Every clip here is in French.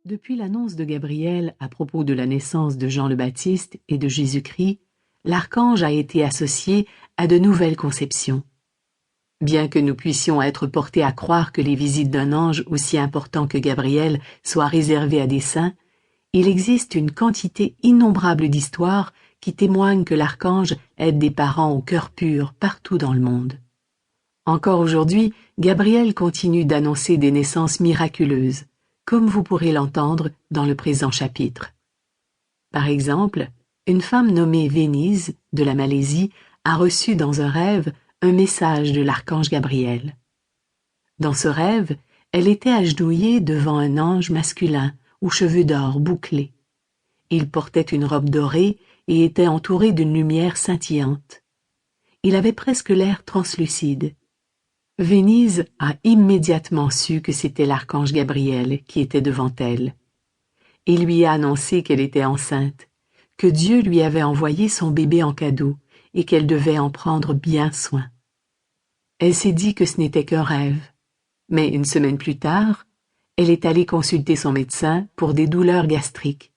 Depuis l'annonce de Gabriel à propos de la naissance de Jean le Baptiste et de Jésus-Christ, l'archange a été associé à de nouvelles conceptions. Bien que nous puissions être portés à croire que les visites d'un ange aussi important que Gabriel soient réservées à des saints, il existe une quantité innombrable d'histoires qui témoignent que l'archange aide des parents au cœur pur partout dans le monde. Encore aujourd'hui, Gabriel continue d'annoncer des naissances miraculeuses, comme vous pourrez l'entendre dans le présent chapitre. Par exemple, une femme nommée Venise, de la Malaisie, a reçu dans un rêve un message de l'archange Gabriel. Dans ce rêve, elle était agenouillée devant un ange masculin aux cheveux d'or bouclés. Il portait une robe dorée et était entouré d'une lumière scintillante. Il avait presque l'air translucide. Venise a immédiatement su que c'était l'archange Gabriel qui était devant elle. Il lui a annoncé qu'elle était enceinte, que Dieu lui avait envoyé son bébé en cadeau et qu'elle devait en prendre bien soin. Elle s'est dit que ce n'était qu'un rêve, mais une semaine plus tard, elle est allée consulter son médecin pour des douleurs gastriques.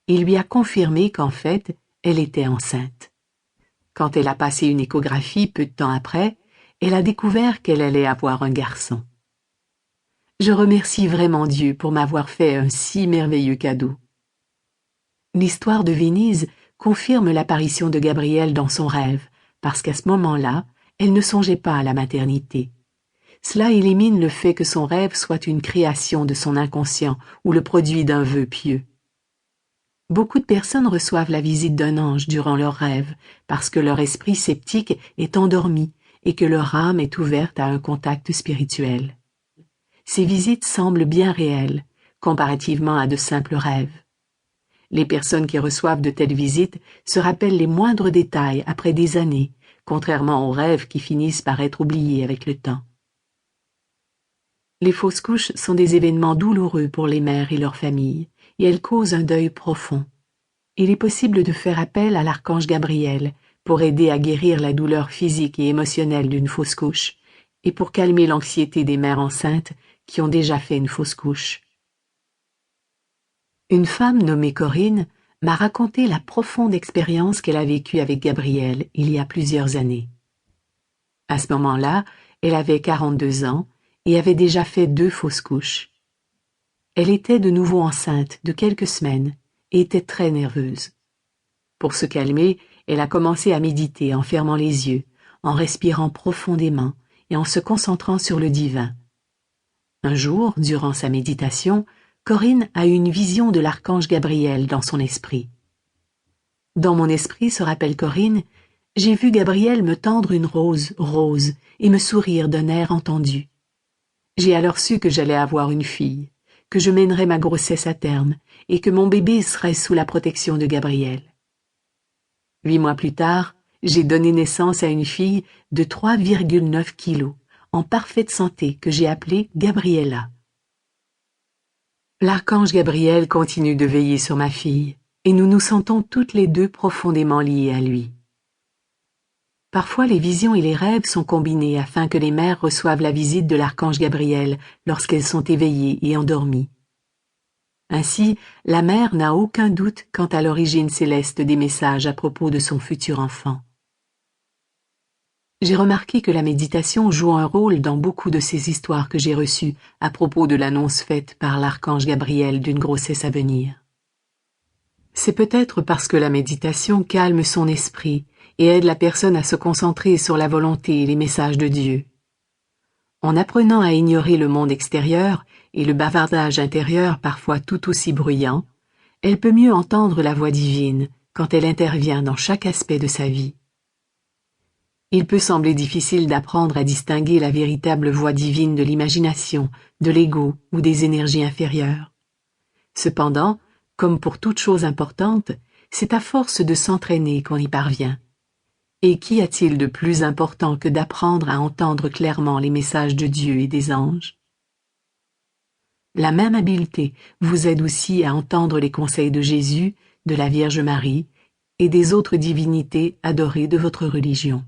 Il lui a confirmé qu'en fait, elle était enceinte. Quand elle a passé une échographie peu de temps après, elle a découvert qu'elle allait avoir un garçon. Je remercie vraiment Dieu pour m'avoir fait un si merveilleux cadeau. L'histoire de Venise confirme l'apparition de Gabriel dans son rêve, parce qu'à ce moment-là, elle ne songeait pas à la maternité. Cela élimine le fait que son rêve soit une création de son inconscient ou le produit d'un vœu pieux. Beaucoup de personnes reçoivent la visite d'un ange durant leur rêve, parce que leur esprit sceptique est endormi et que leur âme est ouverte à un contact spirituel. Ces visites semblent bien réelles, comparativement à de simples rêves. Les personnes qui reçoivent de telles visites se rappellent les moindres détails après des années, contrairement aux rêves qui finissent par être oubliés avec le temps. Les fausses couches sont des événements douloureux pour les mères et leurs familles, et elles causent un deuil profond. Il est possible de faire appel à l'archange Gabriel pour aider à guérir la douleur physique et émotionnelle d'une fausse couche, et pour calmer l'anxiété des mères enceintes qui ont déjà fait une fausse couche. Une femme nommée Corinne m'a raconté la profonde expérience qu'elle a vécue avec Gabriel il y a plusieurs années. À ce moment-là, elle avait 42 ans et avait déjà fait 2 fausses couches. Elle était de nouveau enceinte de quelques semaines et était très nerveuse. Pour se calmer, elle a commencé à méditer en fermant les yeux, en respirant profondément et en se concentrant sur le divin. Un jour, durant sa méditation, Corinne a eu une vision de l'archange Gabriel dans son esprit. Dans mon esprit, se rappelle Corinne, j'ai vu Gabriel me tendre une rose rose et me sourire d'un air entendu. J'ai alors su que j'allais avoir une fille, que je mènerais ma grossesse à terme et que mon bébé serait sous la protection de Gabriel. 8 mois plus tard, j'ai donné naissance à une fille de 3,9 kilos, en parfaite santé, que j'ai appelée Gabriella. L'archange Gabriel continue de veiller sur ma fille, et nous nous sentons toutes les deux profondément liées à lui. Parfois les visions et les rêves sont combinés afin que les mères reçoivent la visite de l'archange Gabriel lorsqu'elles sont éveillées et endormies. Ainsi, la mère n'a aucun doute quant à l'origine céleste des messages à propos de son futur enfant. J'ai remarqué que la méditation joue un rôle dans beaucoup de ces histoires que j'ai reçues à propos de l'annonce faite par l'archange Gabriel d'une grossesse à venir. C'est peut-être parce que la méditation calme son esprit et aide la personne à se concentrer sur la volonté et les messages de Dieu. En apprenant à ignorer le monde extérieur et le bavardage intérieur parfois tout aussi bruyant, elle peut mieux entendre la voix divine quand elle intervient dans chaque aspect de sa vie. Il peut sembler difficile d'apprendre à distinguer la véritable voix divine de l'imagination, de l'ego ou des énergies inférieures. Cependant, comme pour toute chose importante, c'est à force de s'entraîner qu'on y parvient. Et qu'y a-t-il de plus important que d'apprendre à entendre clairement les messages de Dieu et des anges? La même habileté vous aide aussi à entendre les conseils de Jésus, de la Vierge Marie et des autres divinités adorées de votre religion.